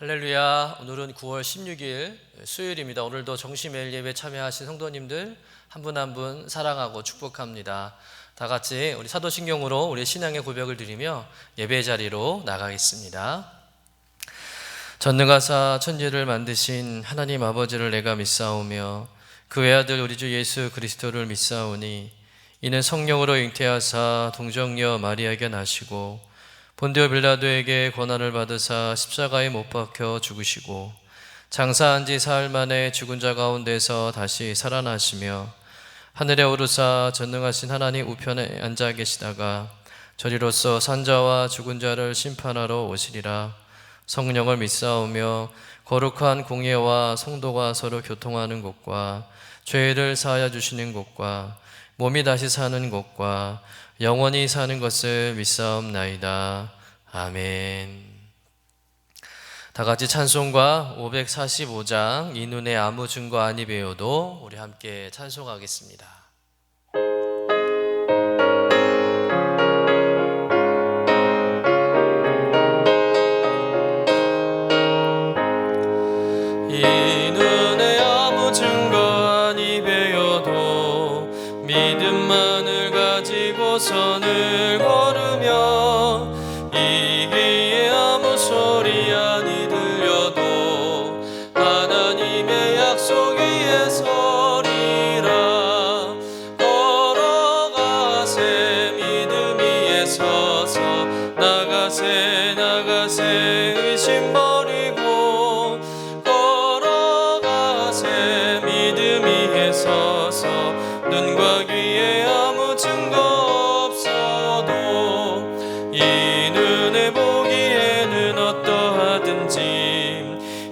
할렐루야. 오늘은 9월 16일 수요일입니다. 오늘도 정시매일 예배 참여하신 성도님들 한 분 한 분 사랑하고 축복합니다. 다 같이 우리 사도신경으로 우리 신앙의 고백을 드리며 예배 자리로 나가겠습니다. 전능하사 천지를 만드신 하나님 아버지를 내가 믿사오며 그 외아들 우리 주 예수 그리스도를 믿사오니 이는 성령으로 잉태하사 동정녀 마리아에게 나시고 본디오 빌라도에게 고난을 받으사 십자가에 못 박혀 죽으시고 장사한 지 사흘 만에 죽은 자 가운데서 다시 살아나시며 하늘에 오르사 전능하신 하나님 우편에 앉아 계시다가 저리로서 산자와 죽은 자를 심판하러 오시리라. 성령을 믿사오며 거룩한 공예와 성도가 서로 교통하는 곳과 죄를 사하여 주시는 곳과 몸이 다시 사는 곳과 영원히 사는 것을 믿사옵나이다. 아멘. 다 같이 찬송가 545장 이 눈에 아무 증거 아니 배워도 우리 함께 찬송하겠습니다. 이 눈에 아무 증거 아니 배워도 믿음만을 가지고 선을 걸으며 이 귀에 아무 소리 아니 들려도 하나님의 약속 위에 서리라. 걸어가세 믿음 위에 서서 나가세 나가세 의심 버리고 걸어가세 믿음 위에 서서 눈과 귀에 아무 증거 없어도 이 눈에 보기에는 어떠하든지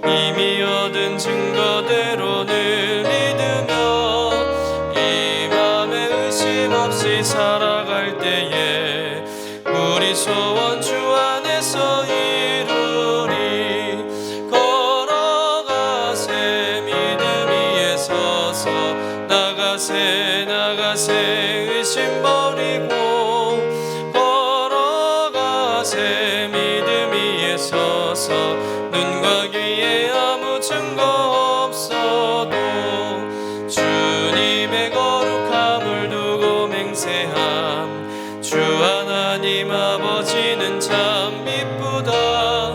이미 얻은 증거대로 늘 믿으며 이 맘에 의심 없이 살아갈 때에 우리 소원 주 안에서 이루리. 걸어가세 믿음 위에 서서 나가세 나가세 의심 버리고 걸어가세 믿음 위에 서서 눈과 귀에 아무 증거 없어도 주님의 거룩함을 두고 맹세함. 주 하나님 아버지는 참 미쁘다.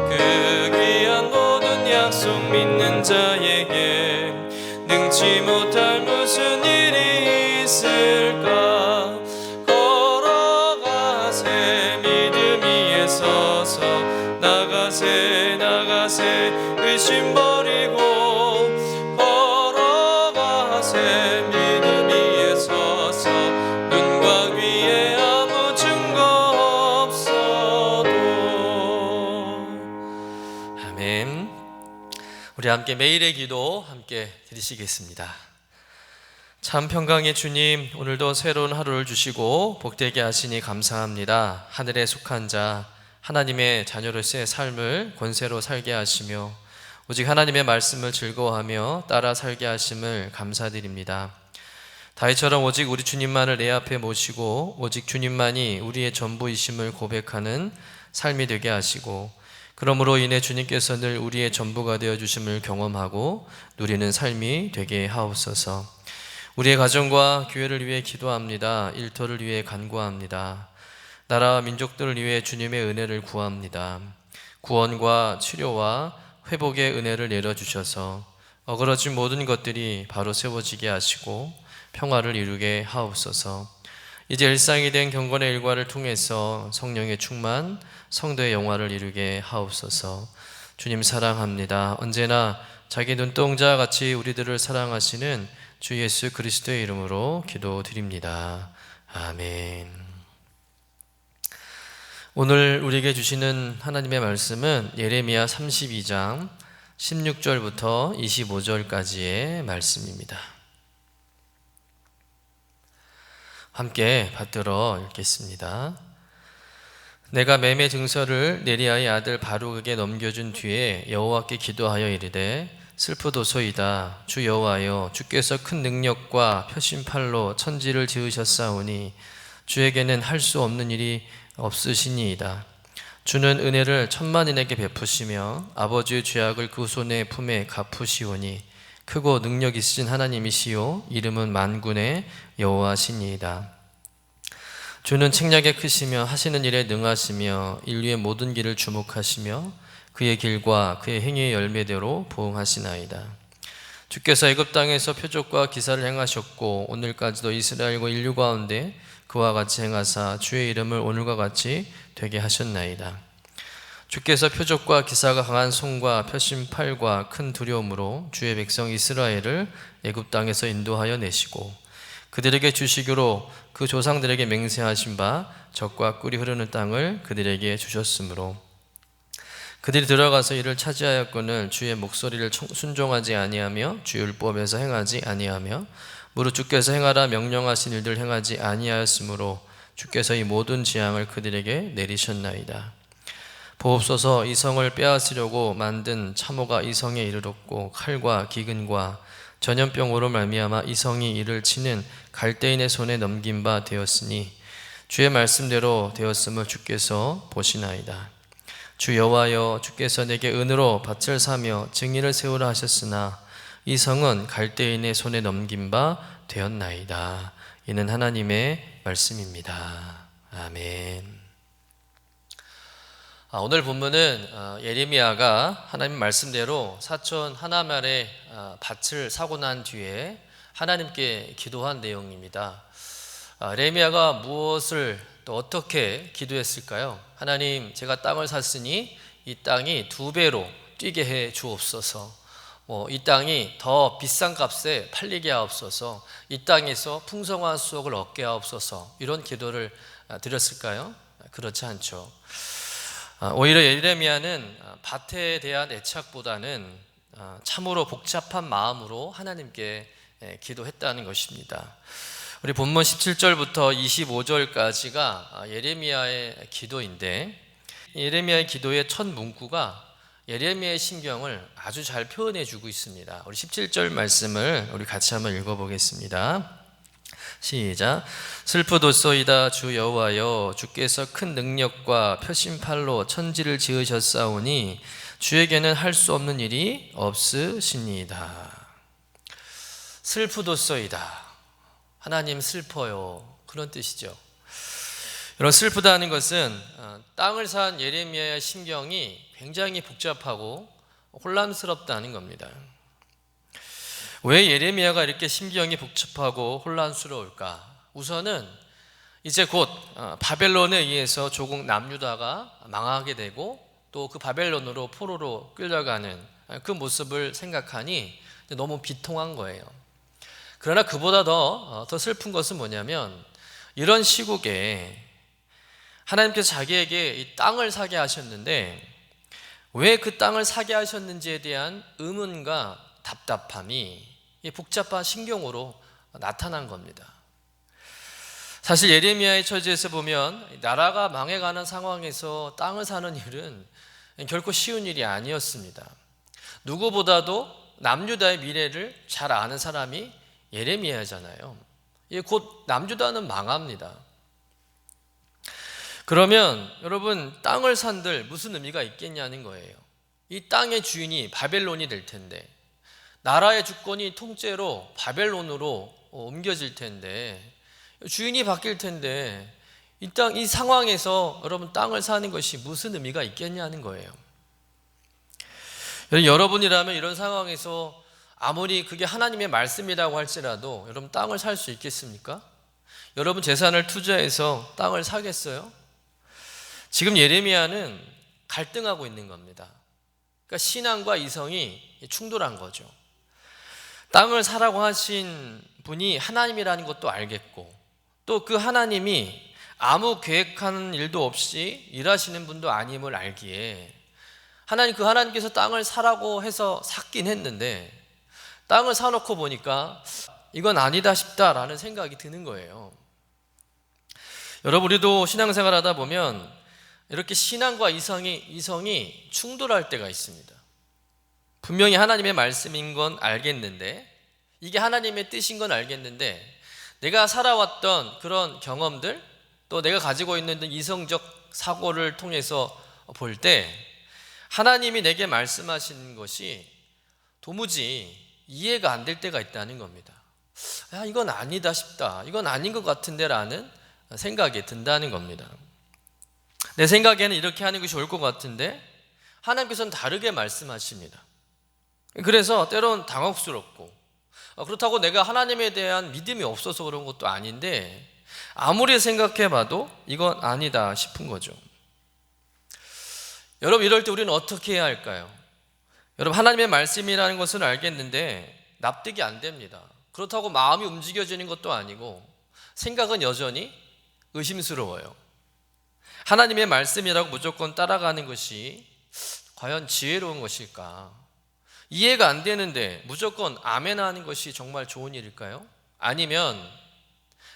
그 귀한 모든 약속 믿는 자에게 능치 못할 무슨 일이 있을까. 걸어가세 믿음 위에 서서 나가세 나가세 의심 버리고 걸어가세 믿음 위에 서서 눈과 귀에 아무 증거 없어도. 아멘. 우리 함께 매일의 기도 함께 드리시겠습니다. 참 평강의 주님, 오늘도 새로운 하루를 주시고 복되게 하시니 감사합니다. 하늘에 속한 자 하나님의 자녀로서의 삶을 권세로 살게 하시며 오직 하나님의 말씀을 즐거워하며 따라 살게 하심을 감사드립니다. 다윗처럼 오직 우리 주님만을 내 앞에 모시고 오직 주님만이 우리의 전부이심을 고백하는 삶이 되게 하시고 그러므로 인해 주님께서 늘 우리의 전부가 되어주심을 경험하고 누리는 삶이 되게 하옵소서. 우리의 가정과 교회를 위해 기도합니다. 일터를 위해 간구합니다. 나라와 민족들을 위해 주님의 은혜를 구합니다. 구원과 치료와 회복의 은혜를 내려주셔서 어그러진 모든 것들이 바로 세워지게 하시고 평화를 이루게 하옵소서. 이제 일상이 된 경건의 일과를 통해서 성령의 충만, 성도의 영화를 이루게 하옵소서. 주님 사랑합니다. 언제나 자기 눈동자 같이 우리들을 사랑하시는 주 예수 그리스도의 이름으로 기도드립니다. 아멘. 오늘 우리에게 주시는 하나님의 말씀은 예레미야 32장 16절부터 25절까지의 말씀입니다. 함께 받들어 읽겠습니다. 내가 매매 증서를 네리야의 아들 바룩에게 넘겨준 뒤에 여호와께 기도하여 이르되 슬프도소이다. 주 여호와여, 주께서 큰 능력과 표심팔로 천지를 지으셨사오니 주에게는 할 수 없는 일이 없으시니이다. 주는 은혜를 천만인에게 베푸시며 아버지의 죄악을 그 손의 품에 갚으시오니 크고 능력 있으신 하나님이시요 이름은 만군의 여호와시니이다. 주는 책략에 크시며 하시는 일에 능하시며 인류의 모든 길을 주목하시며 그의 길과 그의 행위의 열매대로 보응하시나이다. 주께서 애굽 땅에서 표적과 기사를 행하셨고 오늘까지도 이스라엘과 인류 가운데 그와 같이 행하사 주의 이름을 오늘과 같이 되게 하셨나이다. 주께서 표적과 기사가 강한 손과 펴신 팔과 큰 두려움으로 주의 백성 이스라엘을 애굽 땅에서 인도하여 내시고 그들에게 주시기로 그 조상들에게 맹세하신 바 젖과 꿀이 흐르는 땅을 그들에게 주셨으므로 그들이 들어가서 이를 차지하였거늘 주의 목소리를 순종하지 아니하며 주의 율법에서 행하지 아니하며 무릇 주께서 행하라 명령하신 일들 행하지 아니하였으므로 주께서 이 모든 재앙을 그들에게 내리셨나이다. 보옵소서, 이 성을 빼앗으려고 만든 참호가 이 성에 이르렀고 칼과 기근과 전염병으로 말미암아 이 성이 이를 치는 갈대인의 손에 넘긴 바 되었으니 주의 말씀대로 되었음을 주께서 보시나이다. 주 여호와여, 주께서 내게 은으로 밭을 사며 증인을 세우라 하셨으나 이 성은 갈대인의 손에 넘긴 바 되었나이다. 이는 하나님의 말씀입니다. 아멘. 오늘 본문은 예레미야가 하나님 말씀대로 사촌 하나말의 밭을 사고 난 뒤에 하나님께 기도한 내용입니다. 예레미야가 무엇을 또 어떻게 기도했을까요? 하나님, 제가 땅을 샀으니 이 땅이 2배로 뛰게 해 주옵소서. 이 땅이 더 비싼 값에 팔리게 하옵소서. 이 땅에서 풍성한 수확을 얻게 하옵소서. 이런 기도를 드렸을까요? 그렇지 않죠. 오히려 예레미야는 밭에 대한 애착보다는 참으로 복잡한 마음으로 하나님께 기도했다는 것입니다. 우리 본문 17절부터 25절까지가 예레미야의 기도인데, 예레미야의 기도의 첫 문구가 예레미야의 심경을 아주 잘 표현해 주고 있습니다. 우리 17절 말씀을 우리 같이 한번 읽어보겠습니다. 시작. 슬프도소이다 주 여호와여, 주께서 큰 능력과 펴신 팔로 천지를 지으셨사오니 주에게는 할 수 없는 일이 없으시니이다. 슬프도소이다. 하나님 슬퍼요, 그런 뜻이죠. 여러분, 슬프다는 것은 땅을 산 예레미야의 심경이 굉장히 복잡하고 혼란스럽다는 겁니다. 왜 예레미야가 이렇게 심경이 복잡하고 혼란스러울까? 우선은 이제 곧 바벨론에 의해서 조국 남유다가 망하게 되고 또 그 바벨론으로 포로로 끌려가는 그 모습을 생각하니 너무 비통한 거예요. 그러나 그보다 더 슬픈 것은 뭐냐면, 이런 시국에 하나님께서 자기에게 이 땅을 사게 하셨는데 왜 그 땅을 사게 하셨는지에 대한 의문과 답답함이 이 복잡한 심경으로 나타난 겁니다. 사실 예레미야의 처지에서 보면 나라가 망해가는 상황에서 땅을 사는 일은 결코 쉬운 일이 아니었습니다. 누구보다도 남유다의 미래를 잘 아는 사람이 예레미야잖아요. 곧 남유다는 망합니다. 그러면 여러분, 땅을 산들 무슨 의미가 있겠냐는 거예요. 이 땅의 주인이 바벨론이 될 텐데, 나라의 주권이 통째로 바벨론으로 옮겨질 텐데, 주인이 바뀔 텐데, 이 상황에서 여러분 땅을 사는 것이 무슨 의미가 있겠냐는 거예요. 여러분이라면 이런 상황에서 아무리 그게 하나님의 말씀이라고 할지라도 여러분 땅을 살 수 있겠습니까? 여러분 재산을 투자해서 땅을 사겠어요? 지금 예레미야는 갈등하고 있는 겁니다. 그러니까 신앙과 이성이 충돌한 거죠. 땅을 사라고 하신 분이 하나님이라는 것도 알겠고, 또 그 하나님이 아무 계획하는 일도 없이 일하시는 분도 아님을 알기에 하나님께서 땅을 사라고 해서 샀긴 했는데, 땅을 사놓고 보니까 이건 아니다 싶다라는 생각이 드는 거예요. 여러분, 우리도 신앙생활 하다 보면 이렇게 신앙과 이성이 충돌할 때가 있습니다. 분명히 하나님의 말씀인 건 알겠는데, 이게 하나님의 뜻인 건 알겠는데, 내가 살아왔던 그런 경험들, 또 내가 가지고 있는 이성적 사고를 통해서 볼 때 하나님이 내게 말씀하시는 것이 도무지 이해가 안 될 때가 있다는 겁니다. 야, 이건 아니다 싶다. 이건 아닌 것 같은데 라는 생각이 든다는 겁니다. 내 생각에는 이렇게 하는 것이 옳을 것 같은데 하나님께서는 다르게 말씀하십니다. 그래서 때로는 당혹스럽고, 그렇다고 내가 하나님에 대한 믿음이 없어서 그런 것도 아닌데 아무리 생각해봐도 이건 아니다 싶은 거죠. 여러분, 이럴 때 우리는 어떻게 해야 할까요? 여러분, 하나님의 말씀이라는 것은 알겠는데 납득이 안 됩니다. 그렇다고 마음이 움직여지는 것도 아니고 생각은 여전히 의심스러워요. 하나님의 말씀이라고 무조건 따라가는 것이 과연 지혜로운 것일까? 이해가 안 되는데 무조건 아멘 하는 것이 정말 좋은 일일까요? 아니면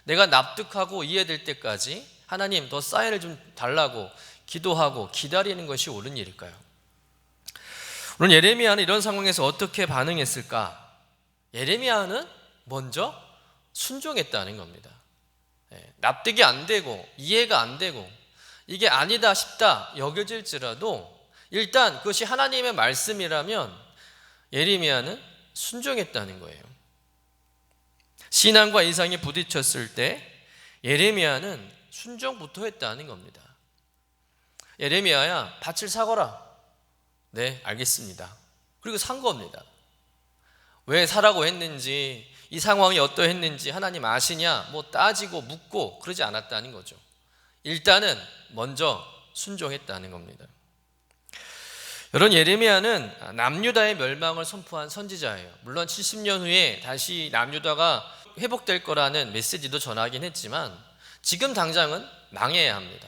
내가 납득하고 이해될 때까지 하나님 더 사인을 좀 달라고 기도하고 기다리는 것이 옳은 일일까요? 오늘 예레미야는 이런 상황에서 어떻게 반응했을까? 예레미야는 먼저 순종했다는 겁니다. 납득이 안 되고 이해가 안 되고 이게 아니다 싶다 여겨질지라도 일단 그것이 하나님의 말씀이라면 예레미야는 순종했다는 거예요. 신앙과 이상이 부딪혔을 때 예레미야는 순종부터 했다는 겁니다. 예레미야야, 밭을 사거라. 네, 알겠습니다. 그리고 산 겁니다. 왜 사라고 했는지, 이 상황이 어떠했는지 하나님 아시냐? 뭐 따지고 묻고 그러지 않았다는 거죠. 일단은 먼저 순종했다는 겁니다. 여러분, 예레미야는 남유다의 멸망을 선포한 선지자예요. 물론 70년 후에 다시 남유다가 회복될 거라는 메시지도 전하긴 했지만 지금 당장은 망해야 합니다.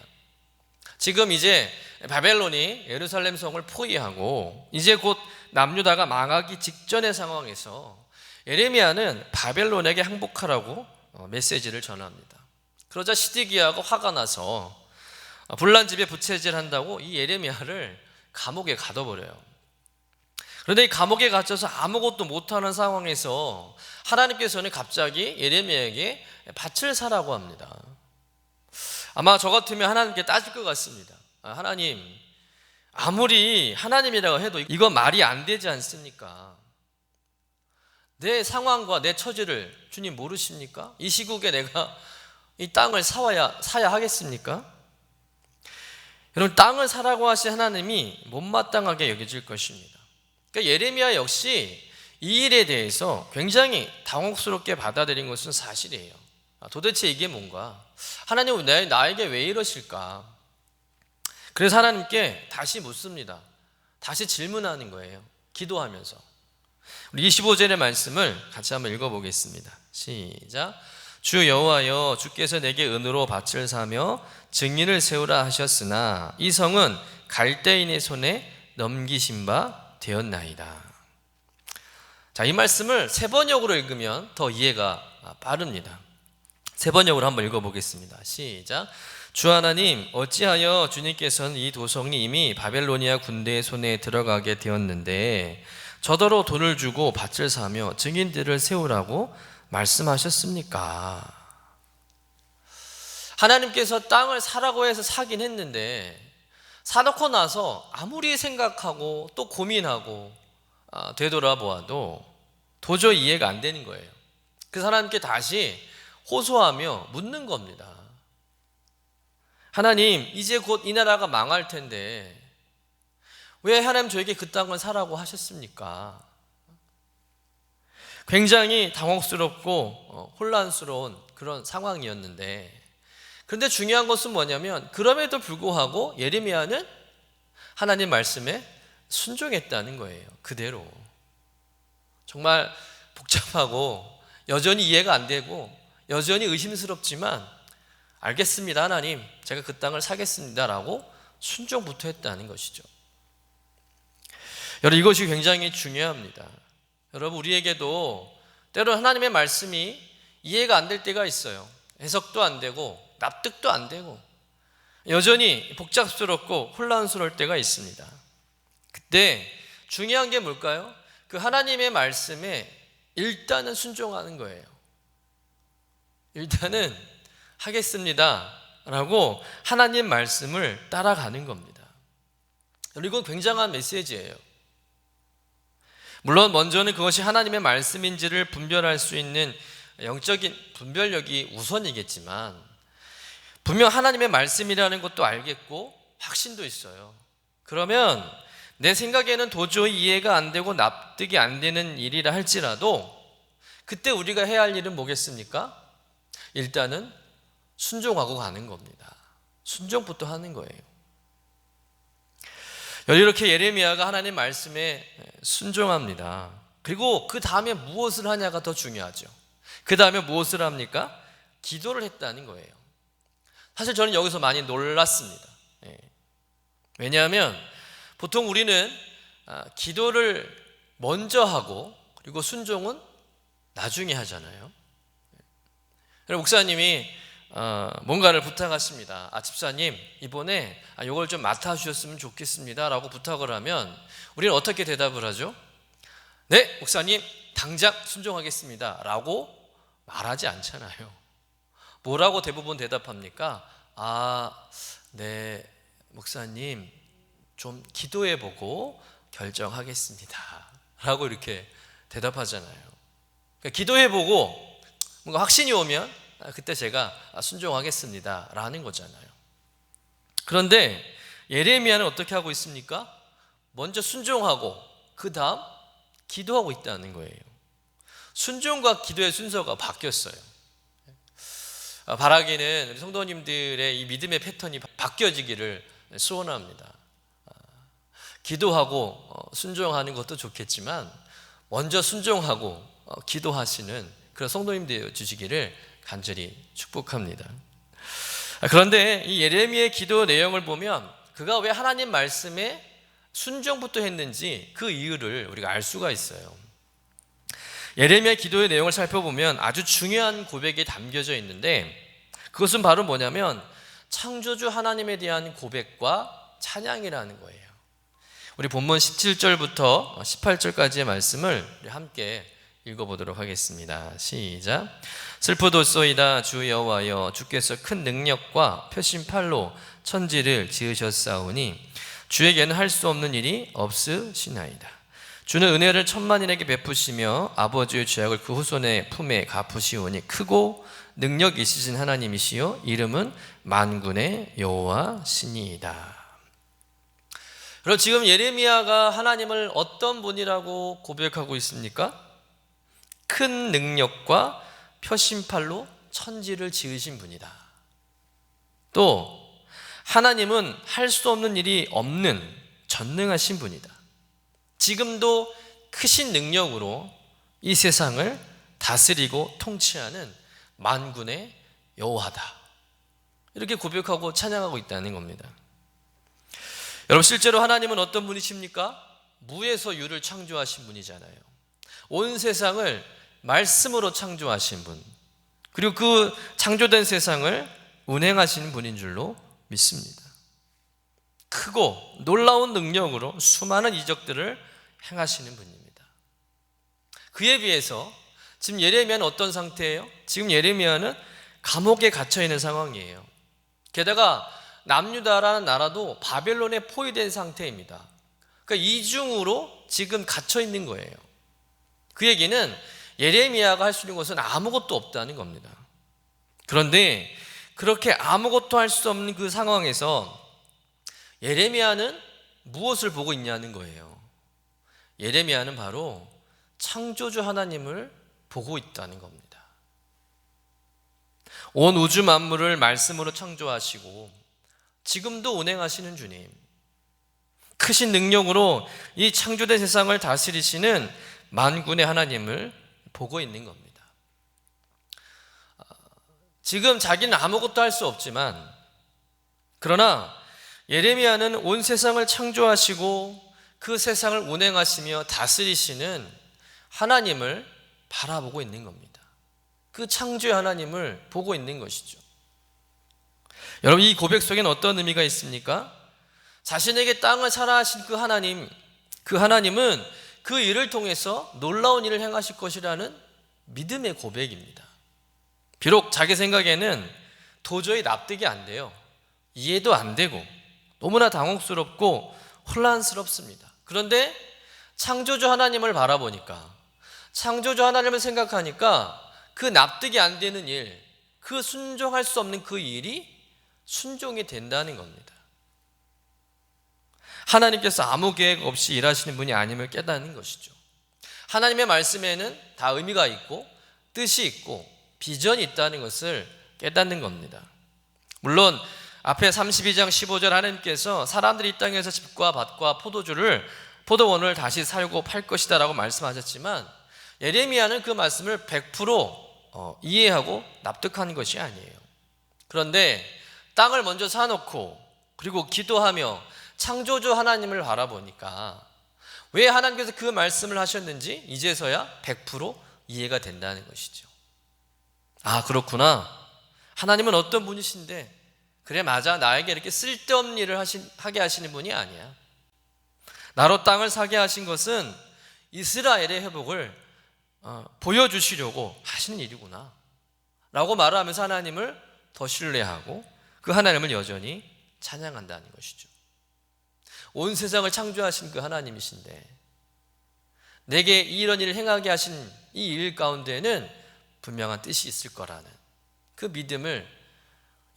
지금 이제 바벨론이 예루살렘 성을 포위하고 이제 곧 남유다가 망하기 직전의 상황에서 예레미야는 바벨론에게 항복하라고 메시지를 전합니다. 그러자 시드기야가 화가 나서 불난집에 부채질한다고 이 예레미야를 감옥에 가둬버려요. 그런데 이 감옥에 갇혀서 아무것도 못하는 상황에서 하나님께서는 갑자기 예레미야에게 밭을 사라고 합니다. 아마 저 같으면 하나님께 따질 것 같습니다. 하나님, 아무리 하나님이라고 해도 이건 말이 안 되지 않습니까? 내 상황과 내 처지를 주님 모르십니까? 이 시국에 내가 이 땅을 사야 하겠습니까? 여러분, 땅을 사라고 하신 하나님이 못마땅하게 여겨질 것입니다. 그러니까 예레미야 역시 이 일에 대해서 굉장히 당혹스럽게 받아들인 것은 사실이에요. 도대체 이게 뭔가? 하나님 나에게 왜 이러실까? 그래서 하나님께 다시 묻습니다. 다시 질문하는 거예요. 기도하면서. 우리 25절의 말씀을 같이 한번 읽어보겠습니다. 시작. 주 여호와여, 주께서 내게 은으로 밭을 사며 증인을 세우라 하셨으나 이 성은 갈대인의 손에 넘기신 바 되었나이다. 자, 이 말씀을 세 번역으로 읽으면 더 이해가 빠릅니다. 세 번역으로 한번 읽어보겠습니다. 시작. 주 하나님, 어찌하여 주님께서는 이 도성이 이미 바벨로니아 군대의 손에 들어가게 되었는데 저더러 돈을 주고 밭을 사며 증인들을 세우라고 말씀하셨습니까? 하나님께서 땅을 사라고 해서 사긴 했는데 사놓고 나서 아무리 생각하고 또 고민하고 되돌아보아도 도저히 이해가 안 되는 거예요. 그래서 하나님께 다시 호소하며 묻는 겁니다. 하나님, 이제 곧 이 나라가 망할 텐데 왜 하나님 저에게 그 땅을 사라고 하셨습니까? 굉장히 당혹스럽고 혼란스러운 그런 상황이었는데, 그런데 중요한 것은 뭐냐면 그럼에도 불구하고 예레미야는 하나님 말씀에 순종했다는 거예요. 그대로. 정말 복잡하고 여전히 이해가 안 되고 여전히 의심스럽지만 알겠습니다, 하나님, 제가 그 땅을 사겠습니다 라고 순종부터 했다는 것이죠. 여러분, 이것이 굉장히 중요합니다. 여러분, 우리에게도 때로 하나님의 말씀이 이해가 안 될 때가 있어요. 해석도 안 되고 납득도 안 되고 여전히 복잡스럽고 혼란스러울 때가 있습니다. 그때 중요한 게 뭘까요? 그 하나님의 말씀에 일단은 순종하는 거예요. 일단은 하겠습니다 라고 하나님 말씀을 따라가는 겁니다. 이건 굉장한 메시지예요. 물론 먼저는 그것이 하나님의 말씀인지를 분별할 수 있는 영적인 분별력이 우선이겠지만, 분명 하나님의 말씀이라는 것도 알겠고 확신도 있어요. 그러면 내 생각에는 도저히 이해가 안 되고 납득이 안 되는 일이라 할지라도 그때 우리가 해야 할 일은 뭐겠습니까? 일단은 순종하고 가는 겁니다. 순종부터 하는 거예요. 이렇게 예레미야가 하나님 말씀에 순종합니다. 그리고 그 다음에 무엇을 하냐가 더 중요하죠. 그 다음에 무엇을 합니까? 기도를 했다는 거예요. 사실 저는 여기서 많이 놀랐습니다. 왜냐하면 보통 우리는 기도를 먼저 하고 그리고 순종은 나중에 하잖아요. 목사님이 뭔가를 부탁하십니다. 집사님 이번에 이걸 좀 맡아주셨으면 좋겠습니다 라고 부탁을 하면 우리는 어떻게 대답을 하죠? 네 목사님 당장 순종하겠습니다 라고 말하지 않잖아요. 뭐라고 대부분 대답합니까? 네 목사님 좀 기도해보고 결정하겠습니다 라고 이렇게 대답하잖아요. 그러니까 기도해보고 뭔가 확신이 오면 그때 제가 순종하겠습니다 라는 거잖아요. 그런데 예레미야는 어떻게 하고 있습니까? 먼저 순종하고 그 다음 기도하고 있다는 거예요. 순종과 기도의 순서가 바뀌었어요. 바라기는 우리 성도님들의 이 믿음의 패턴이 바뀌어지기를 소원합니다. 기도하고 순종하는 것도 좋겠지만 먼저 순종하고 기도하시는 그런 성도님 되어 주시기를 간절히 축복합니다. 그런데 이 예레미야의 기도 내용을 보면 그가 왜 하나님 말씀에 순종부터 했는지 그 이유를 우리가 알 수가 있어요. 예레미야의 기도의 내용을 살펴보면 아주 중요한 고백이 담겨져 있는데 그것은 바로 뭐냐면 창조주 하나님에 대한 고백과 찬양이라는 거예요. 우리 본문 17절부터 18절까지의 말씀을 우리 함께 읽어보도록 하겠습니다. 시작. 슬프도소이다 주 여호와여 주께서 큰 능력과 표심팔로 천지를 지으셨사오니 주에게는 할 수 없는 일이 없으시나이다. 주는 은혜를 천만인에게 베푸시며 아버지의 죄악을 그 후손의 품에 갚으시오니 크고 능력 있으신 하나님이시요 이름은 만군의 여호와시니이다. 그럼 지금 예레미야가 하나님을 어떤 분이라고 고백하고 있습니까? 큰 능력과 표심팔로 천지를 지으신 분이다. 또 하나님은 할 수 없는 일이 없는 전능하신 분이다. 지금도 크신 능력으로 이 세상을 다스리고 통치하는 만군의 여호와다. 이렇게 고백하고 찬양하고 있다는 겁니다. 여러분 실제로 하나님은 어떤 분이십니까? 무에서 유를 창조하신 분이잖아요. 온 세상을 말씀으로 창조하신 분, 그리고 그 창조된 세상을 운행하시는 분인 줄로 믿습니다. 크고 놀라운 능력으로 수많은 이적들을 행하시는 분입니다. 그에 비해서 지금 예레미야는 어떤 상태예요? 지금 예레미야는 감옥에 갇혀 있는 상황이에요. 게다가 남유다라는 나라도 바벨론에 포위된 상태입니다. 그러니까 이중으로 지금 갇혀 있는 거예요. 그 얘기는 예레미야가 할 수 있는 것은 아무것도 없다는 겁니다. 그런데 그렇게 아무것도 할 수 없는 그 상황에서 예레미야는 무엇을 보고 있냐는 거예요. 예레미야는 바로 창조주 하나님을 보고 있다는 겁니다. 온 우주 만물을 말씀으로 창조하시고 지금도 운행하시는 주님, 크신 능력으로 이 창조된 세상을 다스리시는 만군의 하나님을 보고 있는 겁니다. 지금 자기는 아무것도 할 수 없지만, 그러나 예레미야는 온 세상을 창조하시고 그 세상을 운행하시며 다스리시는 하나님을 바라보고 있는 겁니다. 그 창조의 하나님을 보고 있는 것이죠. 여러분 이 고백 속에는 어떤 의미가 있습니까? 자신에게 땅을 살아하신 그 하나님은 그 일을 통해서 놀라운 일을 행하실 것이라는 믿음의 고백입니다. 비록 자기 생각에는 도저히 납득이 안 돼요. 이해도 안 되고 너무나 당혹스럽고 혼란스럽습니다. 그런데 창조주 하나님을 바라보니까, 창조주 하나님을 생각하니까 그 납득이 안 되는 일, 그 순종할 수 없는 그 일이 순종이 된다는 겁니다. 하나님께서 아무 계획 없이 일하시는 분이 아님을 깨닫는 것이죠. 하나님의 말씀에는 다 의미가 있고 뜻이 있고 비전이 있다는 것을 깨닫는 겁니다. 물론 앞에 32장 15절 하나님께서 사람들이 이 땅에서 집과 밭과 포도원을 다시 살고 팔 것이다 라고 말씀하셨지만, 예레미야는 그 말씀을 100% 이해하고 납득한 것이 아니에요. 그런데 땅을 먼저 사놓고 그리고 기도하며 창조주 하나님을 바라보니까 왜 하나님께서 그 말씀을 하셨는지 이제서야 100% 이해가 된다는 것이죠. 아, 그렇구나. 하나님은 어떤 분이신데, 그래 맞아, 나에게 이렇게 쓸데없는 일을 하게 하시는 분이 아니야. 나로 땅을 사게 하신 것은 이스라엘의 회복을 보여주시려고 하시는 일이구나 라고 말하면서 하나님을 더 신뢰하고 그 하나님을 여전히 찬양한다는 것이죠. 온 세상을 창조하신 그 하나님이신데 내게 이런 일을 행하게 하신 이 일 가운데는 분명한 뜻이 있을 거라는 그 믿음을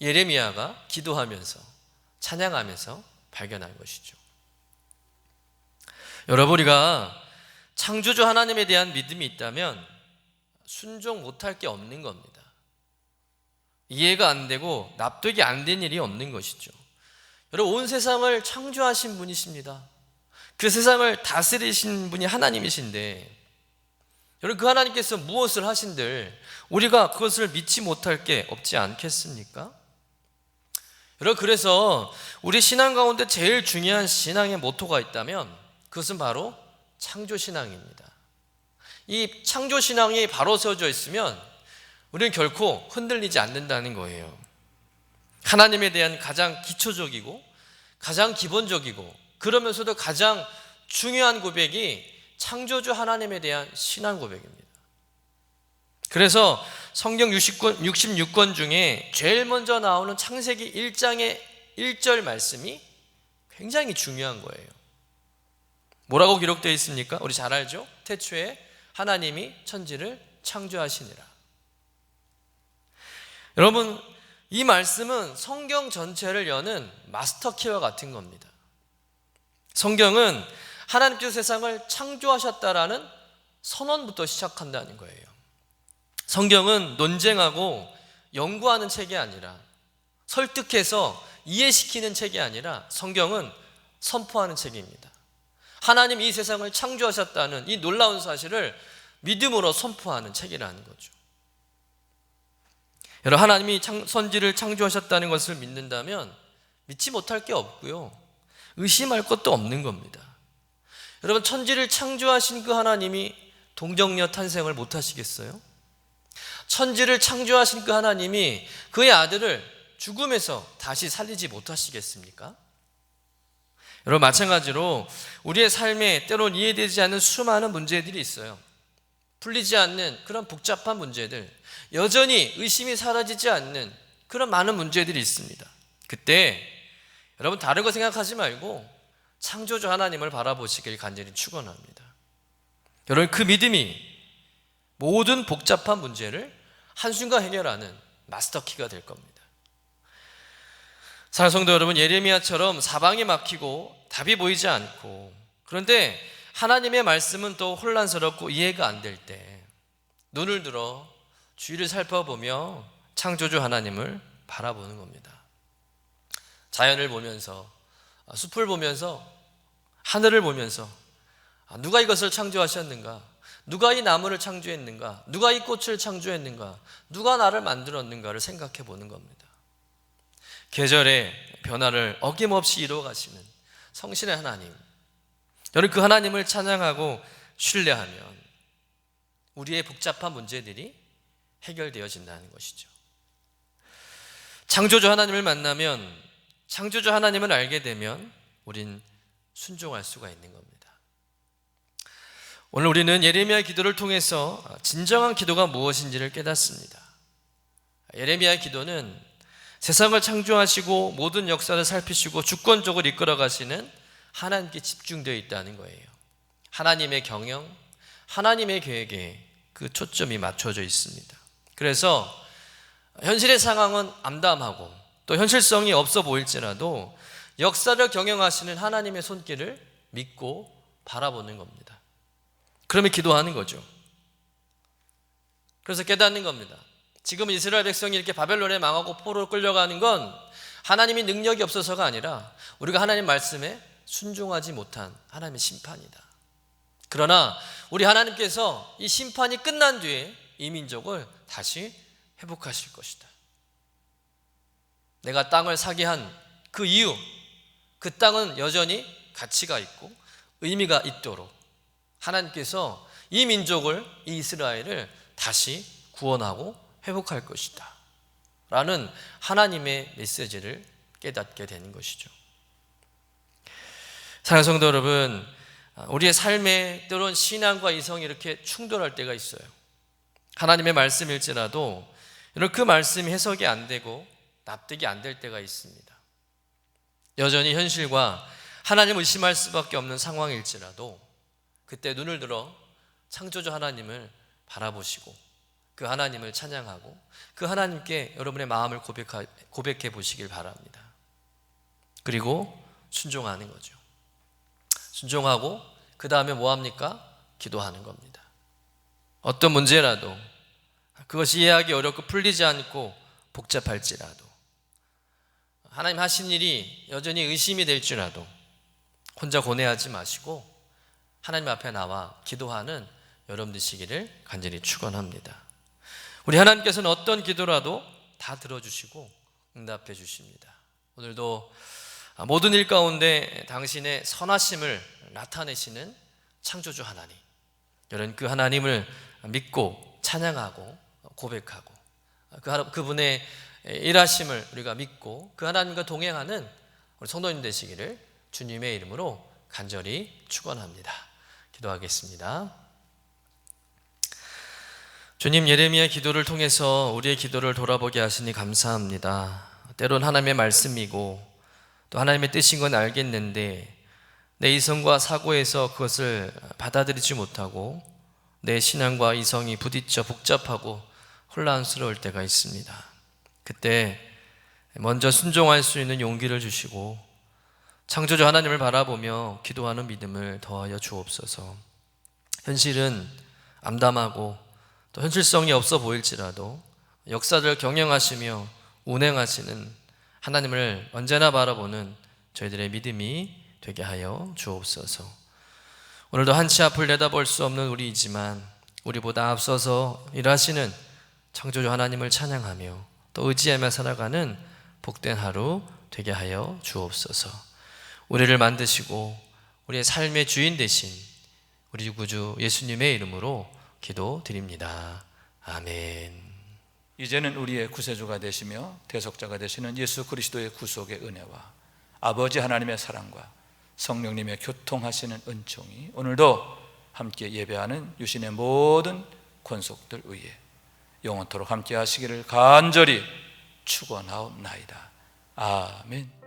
예레미야가 기도하면서 찬양하면서 발견한 것이죠. 여러분, 우리가 창조주 하나님에 대한 믿음이 있다면 순종 못할 게 없는 겁니다. 이해가 안 되고 납득이 안 된 일이 없는 것이죠. 여러분, 온 세상을 창조하신 분이십니다. 그 세상을 다스리신 분이 하나님이신데, 여러분, 그 하나님께서 무엇을 하신들 우리가 그것을 믿지 못할 게 없지 않겠습니까? 여러분, 그래서 우리 신앙 가운데 제일 중요한 신앙의 모토가 있다면 그것은 바로 창조신앙입니다. 이 창조신앙이 바로 세워져 있으면 우리는 결코 흔들리지 않는다는 거예요. 하나님에 대한 가장 기초적이고 가장 기본적이고 그러면서도 가장 중요한 고백이 창조주 하나님에 대한 신앙 고백입니다. 그래서 성경 66권 중에 제일 먼저 나오는 창세기 1장의 1절 말씀이 굉장히 중요한 거예요. 뭐라고 기록되어 있습니까? 우리 잘 알죠? 태초에 하나님이 천지를 창조하시니라. 여러분, 이 말씀은 성경 전체를 여는 마스터키와 같은 겁니다. 성경은 하나님께서 세상을 창조하셨다라는 선언부터 시작한다는 거예요. 성경은 논쟁하고 연구하는 책이 아니라, 설득해서 이해시키는 책이 아니라 성경은 선포하는 책입니다. 하나님 이 세상을 창조하셨다는 이 놀라운 사실을 믿음으로 선포하는 책이라는 거죠. 여러분, 하나님이 선지를 창조하셨다는 것을 믿는다면 믿지 못할 게 없고요, 의심할 것도 없는 겁니다. 여러분, 천지를 창조하신 그 하나님이 동정녀 탄생을 못 하시겠어요? 천지를 창조하신 그 하나님이 그의 아들을 죽음에서 다시 살리지 못하시겠습니까? 여러분, 마찬가지로 우리의 삶에 때론 이해되지 않는 수많은 문제들이 있어요. 풀리지 않는 그런 복잡한 문제들, 여전히 의심이 사라지지 않는 그런 많은 문제들이 있습니다. 그때 여러분, 다른 거 생각하지 말고 창조주 하나님을 바라보시길 간절히 축원합니다. 여러분, 그 믿음이 모든 복잡한 문제를 한순간 해결하는 마스터키가 될 겁니다. 사랑하는 성도 여러분, 예레미야처럼 사방이 막히고 답이 보이지 않고, 그런데 하나님의 말씀은 또 혼란스럽고 이해가 안 될 때 눈을 들어 주위를 살펴보며 창조주 하나님을 바라보는 겁니다. 자연을 보면서, 숲을 보면서, 하늘을 보면서 누가 이것을 창조하셨는가? 누가 이 나무를 창조했는가? 누가 이 꽃을 창조했는가? 누가 나를 만들었는가를 생각해 보는 겁니다. 계절의 변화를 어김없이 이루어가시는 성신의 하나님, 여러분, 그 하나님을 찬양하고 신뢰하면 우리의 복잡한 문제들이 해결되어진다는 것이죠. 창조주 하나님을 만나면, 창조주 하나님을 알게 되면 우린 순종할 수가 있는 겁니다. 오늘 우리는 예레미야 기도를 통해서 진정한 기도가 무엇인지를 깨닫습니다. 예레미야의 기도는 세상을 창조하시고 모든 역사를 살피시고 주권적으로 이끌어 가시는 하나님께 집중되어 있다는 거예요. 하나님의 경영, 하나님의 계획에 그 초점이 맞춰져 있습니다. 그래서 현실의 상황은 암담하고 또 현실성이 없어 보일지라도 역사를 경영하시는 하나님의 손길을 믿고 바라보는 겁니다. 그러면 기도하는 거죠. 그래서 깨닫는 겁니다. 지금 이스라엘 백성이 이렇게 바벨론에 망하고 포로로 끌려가는 건 하나님이 능력이 없어서가 아니라 우리가 하나님 말씀에 순종하지 못한 하나님의 심판이다. 그러나 우리 하나님께서 이 심판이 끝난 뒤에 이 민족을 다시 회복하실 것이다. 내가 땅을 사게 한 그 이유, 그 땅은 여전히 가치가 있고 의미가 있도록 하나님께서 이 민족을, 이 이스라엘을 다시 구원하고 회복할 것이다 라는 하나님의 메시지를 깨닫게 되는 것이죠. 사랑하는 성도 여러분, 우리의 삶에 때론 신앙과 이성이 이렇게 충돌할 때가 있어요. 하나님의 말씀일지라도 그 말씀이 해석이 안 되고 납득이 안 될 때가 있습니다. 여전히 현실과 하나님을 의심할 수밖에 없는 상황일지라도 그때 눈을 들어 창조주 하나님을 바라보시고 그 하나님을 찬양하고 그 하나님께 여러분의 마음을 고백해 보시길 바랍니다. 그리고 순종하는 거죠. 순종하고 그 다음에 뭐합니까? 기도하는 겁니다. 어떤 문제라도 그것이 이해하기 어렵고 풀리지 않고 복잡할지라도 하나님 하신 일이 여전히 의심이 될지라도 혼자 고뇌하지 마시고 하나님 앞에 나와 기도하는 여러분 되시기를 간절히 축원합니다. 우리 하나님께서는 어떤 기도라도 다 들어주시고 응답해 주십니다. 오늘도 모든 일 가운데 당신의 선하심을 나타내시는 창조주 하나님, 여러분 그 하나님을 믿고 찬양하고 고백하고 그분의 일하심을 우리가 믿고 그 하나님과 동행하는 우리 성도님 되시기를 주님의 이름으로 간절히 축원합니다. 기도하겠습니다. 주님, 예레미야 기도를 통해서 우리의 기도를 돌아보게 하시니 감사합니다. 때론 하나님의 말씀이고 또 하나님의 뜻인 건 알겠는데 내 이성과 사고에서 그것을 받아들이지 못하고 내 신앙과 이성이 부딪혀 복잡하고 혼란스러울 때가 있습니다. 그때 먼저 순종할 수 있는 용기를 주시고 창조주 하나님을 바라보며 기도하는 믿음을 더하여 주옵소서. 현실은 암담하고 또 현실성이 없어 보일지라도 역사를 경영하시며 운행하시는 하나님을 언제나 바라보는 저희들의 믿음이 되게 하여 주옵소서. 오늘도 한치 앞을 내다볼 수 없는 우리이지만 우리보다 앞서서 일하시는 창조주 하나님을 찬양하며 또 의지하며 살아가는 복된 하루 되게 하여 주옵소서. 우리를 만드시고 우리의 삶의 주인 되신 우리 구주 예수님의 이름으로 기도드립니다. 아멘. 이제는 우리의 구세주가 되시며 대속자가 되시는 예수 그리스도의 구속의 은혜와 아버지 하나님의 사랑과 성령님의 교통하시는 은총이 오늘도 함께 예배하는 유신의 모든 권속들 위에 영원토록 함께 하시기를 간절히 축원하옵나이다. 아멘.